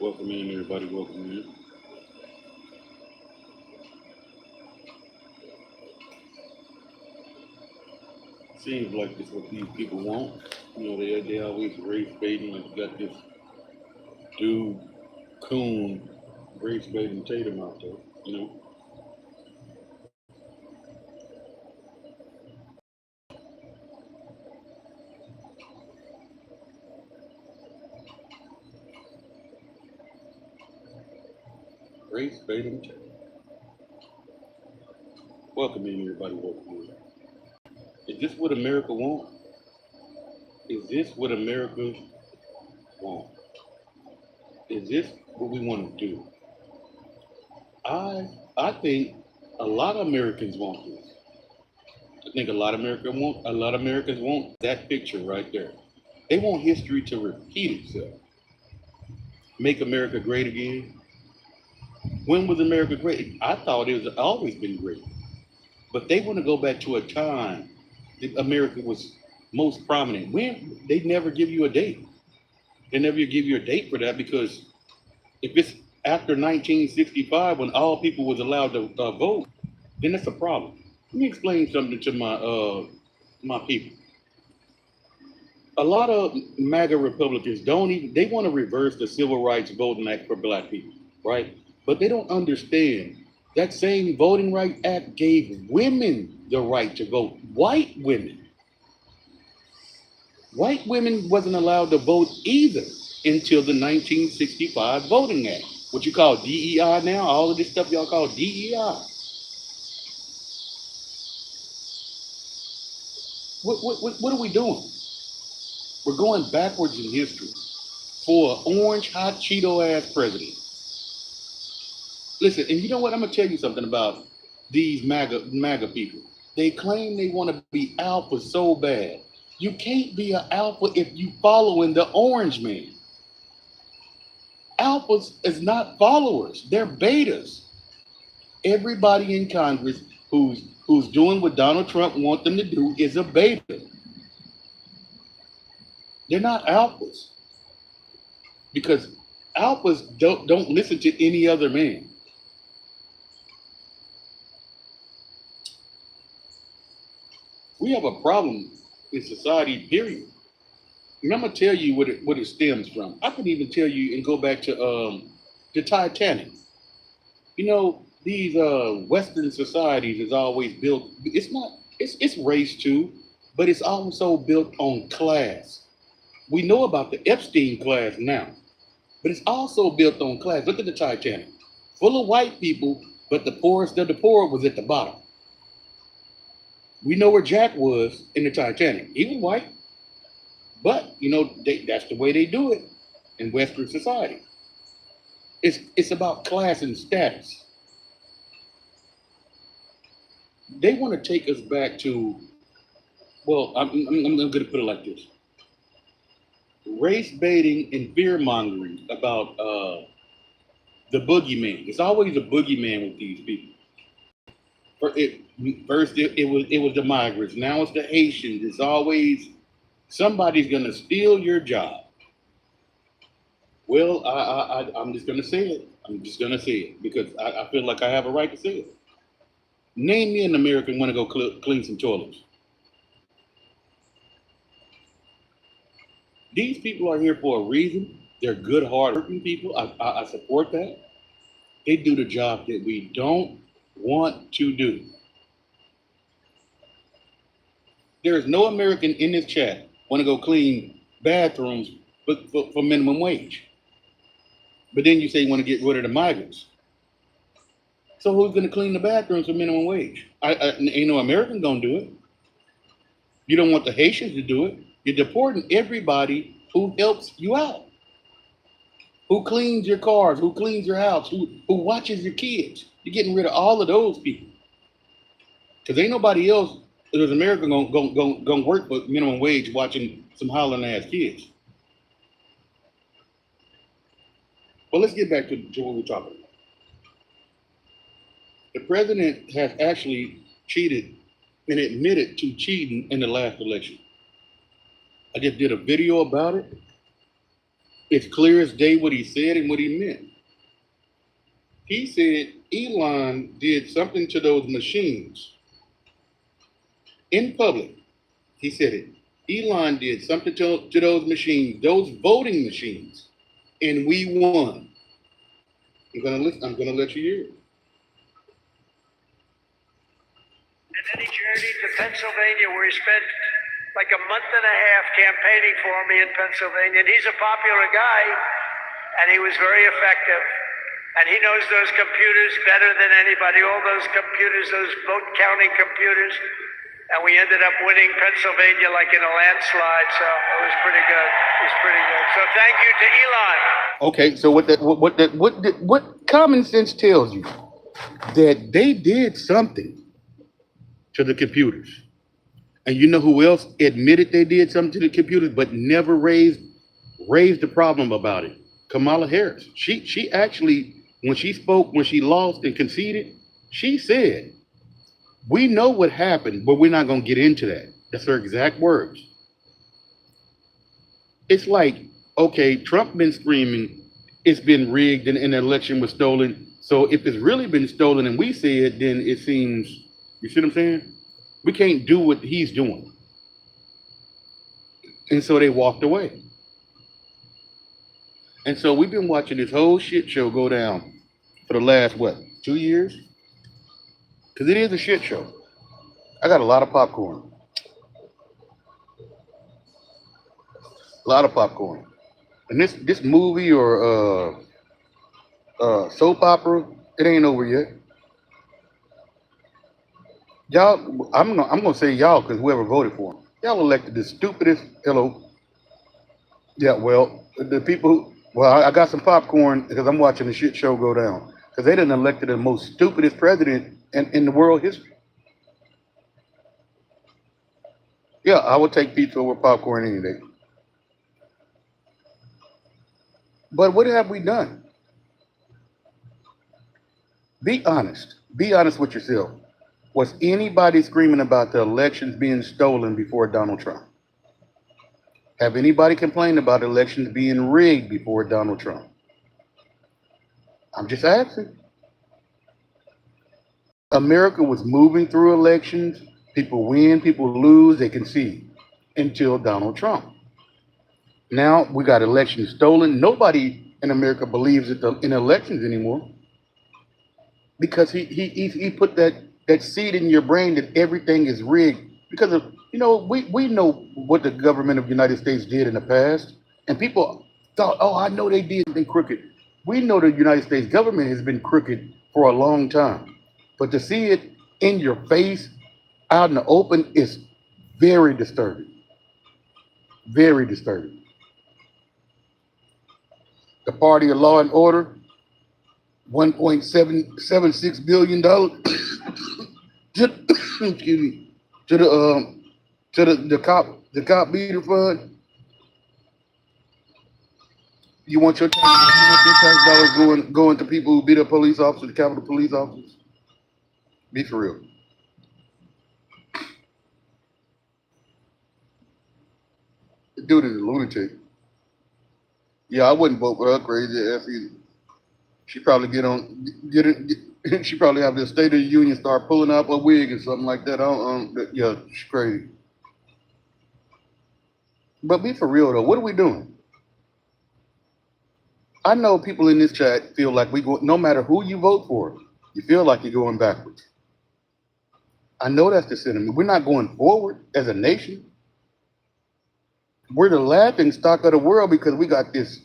Welcome in, everybody. Welcome in. Seems like it's what these people want. They always race baiting. Like you got this dude, coon, race baiting Tatum out there. You know, race baiting Tatum. Welcome in, everybody. Welcome in. Is this what America want? Is this what America want? Is this what we want to do? I think a lot of Americans want this. I think a lot of Americans want that picture right there. They want history to repeat itself. Make America great again. When was America great? I thought it was always been great. But they want to go back to a time that America was most prominent. When they never give you a date. They never give you a date for that because if it's after 1965 when all people was allowed to vote, then that's a problem. Let me explain something to my people. A lot of MAGA Republicans don't even they want to reverse the Civil Rights Voting Act for black people, right? But they don't understand that same Voting Rights Act gave women the right to vote. White women. White women wasn't allowed to vote either until the 1965 Voting Act. What you call DEI now, all of this stuff y'all call DEI. What are we doing? We're going backwards in history for an orange hot Cheeto ass president. Listen, and you know what? I'm gonna tell you something about these MAGA people. They claim they want to be alpha so bad. You can't be an alpha if you following the orange man. Alphas is not followers; they're betas. Everybody in Congress who's doing what Donald Trump wants them to do is a beta. They're not alphas because alphas don't listen to any other man. We have a problem in society, period. And I'm gonna tell you what it stems from. I can even tell you and go back to the Titanic. These Western societies is always built. It's not. It's race too, but it's also built on class. We know about the Epstein class now, but it's also built on class. Look at the Titanic, full of white people, but the poorest of the poor was at the bottom. We know where Jack was in the Titanic. He was white, but that's the way they do it in Western society. It's about class and status. They want to take us back to, well, I'm going to put it like this: race baiting and fear mongering about the boogeyman. It's always a boogeyman with these people. First, it was the migrants. Now it's the Haitians. It's always somebody's gonna steal your job. Well, I'm just gonna say it. I'm just gonna say it because I feel like I have a right to say it. Name me an American want to go clean some toilets. These people are here for a reason. They're good, hard-working people. I support that. They do the job that we don't want to do. There is no American in this chat want to go clean bathrooms for minimum wage. But then you say you want to get rid of the migrants. So who's going to clean the bathrooms for minimum wage? Ain't no American going to do it. You don't want the Haitians to do it. You're deporting everybody who helps you out, who cleans your cars, who cleans your house, who watches your kids. You're getting rid of all of those people. Because ain't nobody else as American gonna work for minimum wage watching some hollering ass kids. But let's get back to what we're talking about. The president has actually cheated and admitted to cheating in the last election. I just did a video about it. It's clear as day what he said and what he meant. He said Elon did something to those machines in public. He said it. Elon did something to those machines, those voting machines, and we won. I'm gonna listen. I'm gonna let you hear it. And then he journeyed to Pennsylvania, where he spent like a month and a half campaigning for me in Pennsylvania. And he's a popular guy, and he was very effective. And he knows those computers better than anybody, all those computers, those vote counting computers. And we ended up winning Pennsylvania like in a landslide. So it was pretty good. It was pretty good. So thank you to Elon. Okay, so what common sense tells you that they did something to the computers, and you know who else admitted they did something to the computers, but never raised the problem about it? Kamala Harris. She actually, when she spoke, when she lost and conceded, she said, "We know what happened, but we're not going to get into that." That's her exact words. It's like, okay, Trump been screaming it's been rigged and the election was stolen. So if it's really been stolen and we say it, then it seems, you see what I'm saying? We can't do what he's doing. And so they walked away. And so we've been watching this whole shit show go down for the last, what, 2 years? Because it is a shit show. I got a lot of popcorn. A lot of popcorn. And this movie or soap opera, it ain't over yet. Y'all, I'm gonna say y'all because whoever voted for him, y'all elected the stupidest. Hello, yeah. Well, the people. Well, I got some popcorn because I'm watching the shit show go down because they done elected the most stupidest president in the world history. Yeah, I would take pizza over popcorn any day. But what have we done? Be honest. Be honest with yourself. Was anybody screaming about the elections being stolen before Donald Trump? Have anybody complained about elections being rigged before Donald Trump? I'm just asking. America was moving through elections. People win, people lose, they concede until Donald Trump. Now we got elections stolen. Nobody in America believes in elections anymore because he put that seed in your brain that everything is rigged because of we know what the government of the United States did in the past, and people thought, oh, I know they did something crooked. We know the United States government has been crooked for a long time, but to see it in your face, out in the open, is very disturbing. Very disturbing. The party of law and order, $1.776 billion excuse me, to the cop beater fund. You want your tax dollars going to people who beat up police officers, Capitol police officers? Be for real. The dude is a lunatic. Yeah, I wouldn't vote for her crazy ass either. She probably she probably have the State of the Union start pulling out her wig or something like that. Yeah, she's crazy. But be for real though, what are we doing? I know people in this chat feel like no matter who you vote for, you feel like you're going backwards. I know that's the sentiment. We're not going forward as a nation. We're the laughing stock of the world because we got this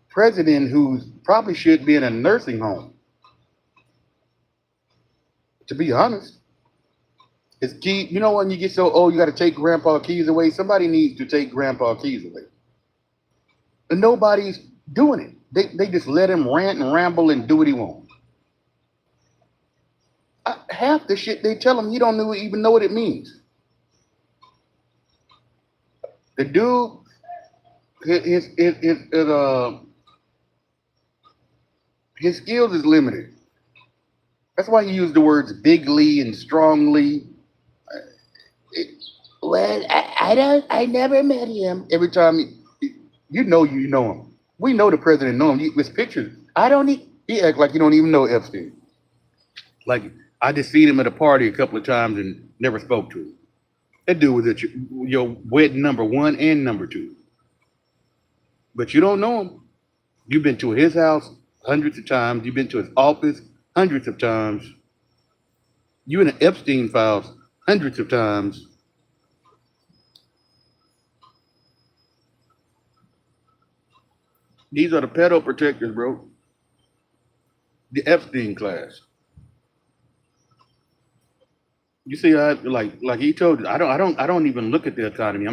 president who probably should be in a nursing home. To be honest, his key. You know when you get so old, you got to take grandpa keys away. Somebody needs to take grandpa keys away, and nobody's doing it. They just let him rant and ramble and do what he wants. Half the shit they tell him, he don't even know what it means. The dude, his skills is limited. That's why he used the words bigly and strongly. Well, I never met him. Every time you know him. We know the president know him. With pictures, I don't need. He act like you don't even know Epstein. Like I just seen him at a party a couple of times and never spoke to him. That dude was at your wedding number one and number two, but you don't know him. You've been to his house hundreds of times. You've been to his office hundreds of times. You in the Epstein files hundreds of times. These are the pedo protectors, bro. The Epstein class. You see, like he told you, I don't even look at the economy.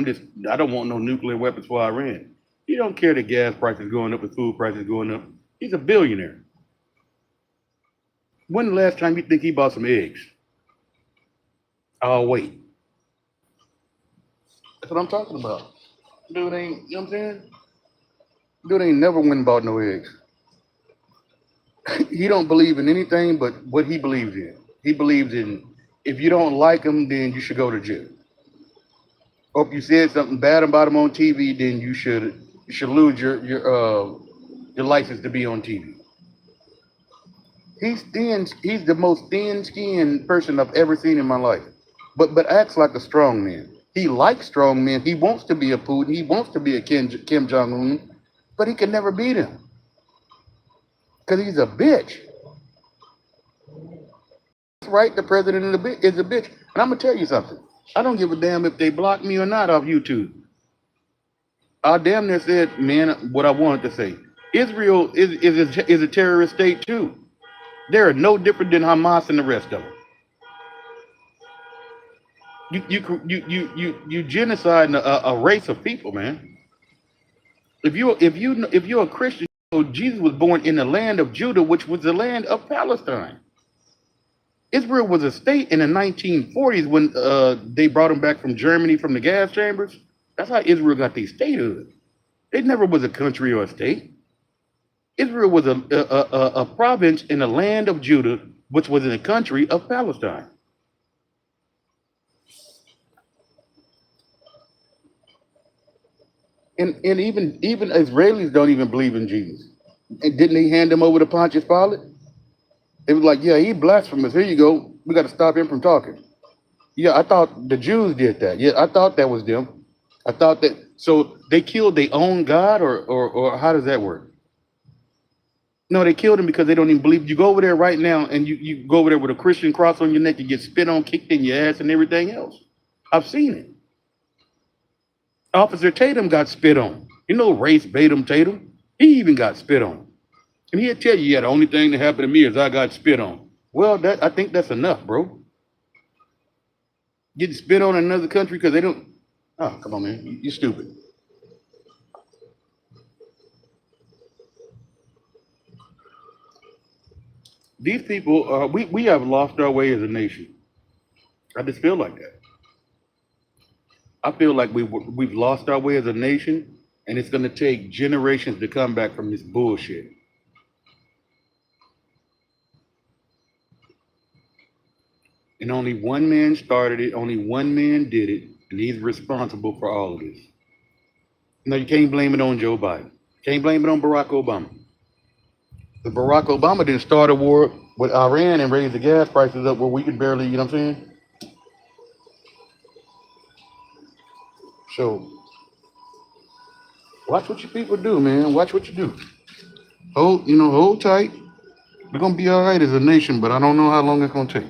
I don't want no nuclear weapons for Iran. He don't care that gas prices going up and food prices going up. He's a billionaire. When the last time you think he bought some eggs? Oh wait, that's what I'm talking about. Dude ain't, you know what I'm saying? Dude ain't never went and bought no eggs. He don't believe in anything but what he believes in. He believes in if you don't like him, then you should go to jail. Or if you said something bad about him on TV, then you should lose your license to be on TV. He's thin. He's the most thin-skinned person I've ever seen in my life. But acts like a strong man. He likes strong men. He wants to be a Putin. He wants to be a Kim Jong Un, but he can never beat him because he's a bitch. That's right. The president is a bitch. And I'm gonna tell you something. I don't give a damn if they block me or not off YouTube. I damn near said, man, what I wanted to say. Israel is a terrorist state too. They're no different than Hamas and the rest of them. You genociding a race of people, man. If you're a Christian, you know Jesus was born in the land of Judah, which was the land of Palestine. Israel was a state in the 1940s when they brought them back from Germany from the gas chambers. That's how Israel got their statehood. It never was a country or a state. Israel was a province in the land of Judah, which was in the country of Palestine. And even Israelis don't even believe in Jesus. And didn't they hand him over to Pontius Pilate? It was like, yeah, he blasphemous. Here you go. We got to stop him from talking. Yeah, I thought the Jews did that. Yeah, I thought that was them. I thought that. So they killed their own God, or how does that work? No, they killed him because they don't even believe. You go over there right now, and you go over there with a Christian cross on your neck, and get spit on, kicked in your ass, and everything else. I've seen it. Officer Tatum got spit on. You know, race Batum Tatum. He even got spit on. And he'll tell you, yeah, the only thing that happened to me is I got spit on. Well, I think that's enough, bro. Getting spit on in another country because they don't. Oh, come on, man. You're stupid. These people, we have lost our way as a nation. I just feel like that. I feel like we've lost our way as a nation, and it's going to take generations to come back from this bullshit. And only one man started it, only one man did it, and he's responsible for all of this. No, you can't blame it on Joe Biden. Can't blame it on Barack Obama. But Barack Obama didn't start a war with Iran and raise the gas prices up where we could barely, you know what I'm saying? So watch what you people do, man. Watch what you do. Hold tight. We're gonna be all right as a nation, but I don't know how long it's gonna take.